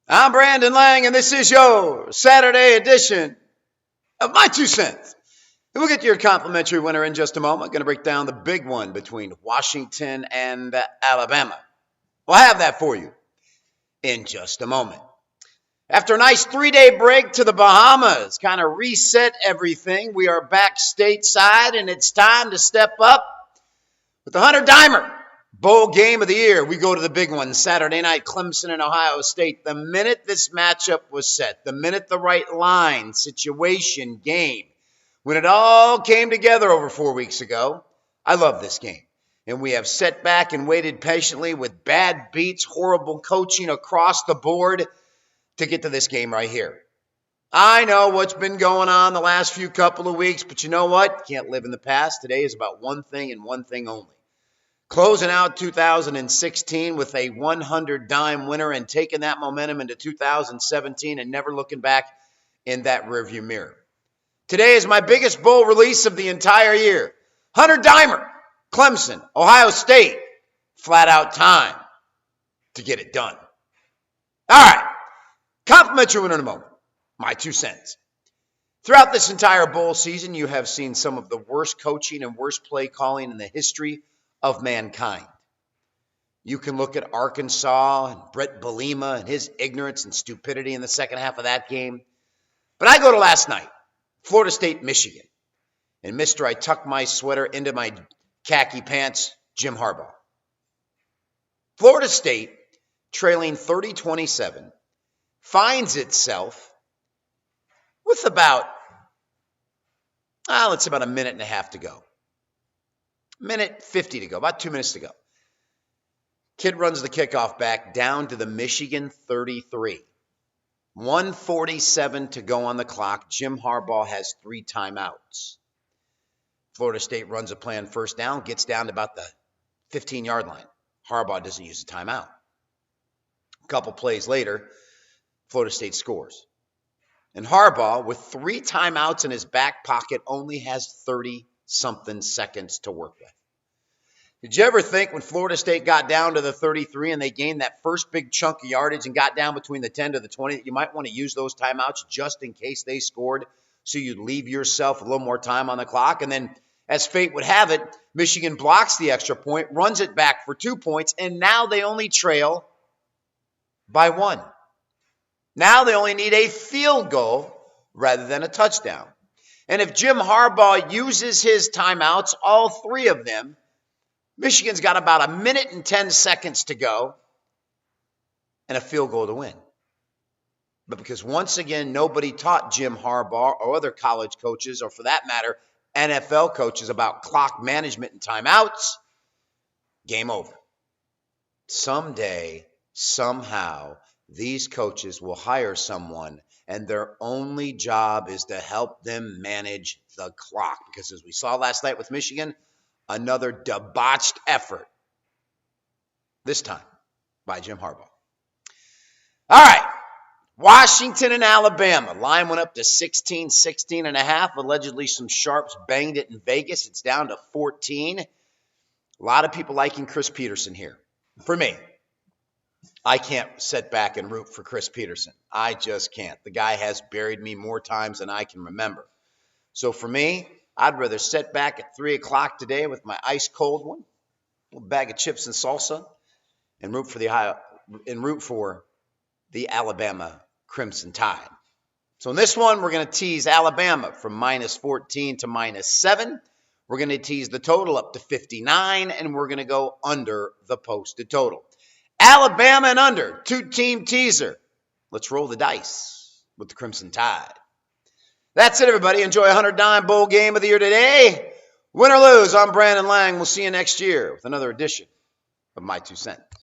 I'm Brandon Lang, and this is your Saturday edition of My Two Cents. And we'll get to your complimentary winner in just a moment. Going to break down the big one between Washington and Alabama. We'll have that for you in just a moment. After a nice 3-day break to the Bahamas, kind of reset everything, we are back stateside, and it's time to step up with the Hunter Dimer Bowl game of the year. We go to the big one, Saturday night, Clemson and Ohio State. The minute this matchup was set, the minute the right line, situation, game, when it all came together over 4 weeks ago, I love this game. And we have sat back and waited patiently with bad beats, horrible coaching across the board to get to this game right here. I know what's been going on the last few couple of weeks, but you know what? Can't live in the past. Today is about one thing and one thing only. Closing out 2016 with a 100-dime winner and taking that momentum into 2017 and never looking back in that rearview mirror. Today is my biggest bowl release of the entire year. Hunter Dimer, Clemson, Ohio State. Flat out time to get it done. All right. Complimentary winner in a moment. My 2 cents. Throughout this entire bowl season, you have seen some of the worst coaching and worst play calling in the history of mankind. You can look at Arkansas and Brett Bielema and his ignorance and stupidity in the second half of that game. But I go to last night, Florida State, Michigan. And Mr. I tuck my sweater into my khaki pants, Jim Harbaugh. Florida State, trailing 30-27, finds itself with about a minute and a half to go. Minute 50 to go, about 2 minutes to go. Kid runs the kickoff back down to the Michigan 33. 1:47 to go on the clock. Jim Harbaugh has 3 timeouts. Florida State runs a play on first down, gets down to about the 15-yard line. Harbaugh doesn't use a timeout. A couple plays later, Florida State scores. And Harbaugh, with 3 timeouts in his back pocket, only has 30-something seconds to work with. Did you ever think when Florida State got down to the 33 and they gained that first big chunk of yardage and got down between the 10 to the 20 that you might want to use those timeouts just in case they scored so you'd leave yourself a little more time on the clock? And then, as fate would have it, Michigan blocks the extra point, runs it back for 2 points, and now they only trail by 1. Now they only need a field goal rather than a touchdown. And if Jim Harbaugh uses his timeouts, all 3 of them, Michigan's got about a minute and 10 seconds to go and a field goal to win. But because once again, nobody taught Jim Harbaugh or other college coaches, or for that matter, NFL coaches about clock management and timeouts, game over. Someday, somehow, these coaches will hire someone and their only job is to help them manage the clock. Because as we saw last night with Michigan, another debauched effort, this time by Jim Harbaugh. All right, Washington and Alabama. Line went up to 16 and a half. Allegedly some sharps banged it in Vegas. It's down to 14. A lot of people liking Chris Peterson here. For me, I can't sit back and root for Chris Peterson. I just can't. The guy has buried me more times than I can remember. So for me, I'd rather sit back at 3 o'clock today with my ice cold one, a little bag of chips and salsa, and root for the Alabama Crimson Tide. So in this one, we're going to tease Alabama from -14 to -7. We're going to tease the total up to 59, and we're going to go under the posted total. Alabama and under, 2-team teaser. Let's roll the dice with the Crimson Tide. That's it, everybody. Enjoy a 100-dime bowl game of the year today. Win or lose, I'm Brandon Lang. We'll see you next year with another edition of My 2 Cents.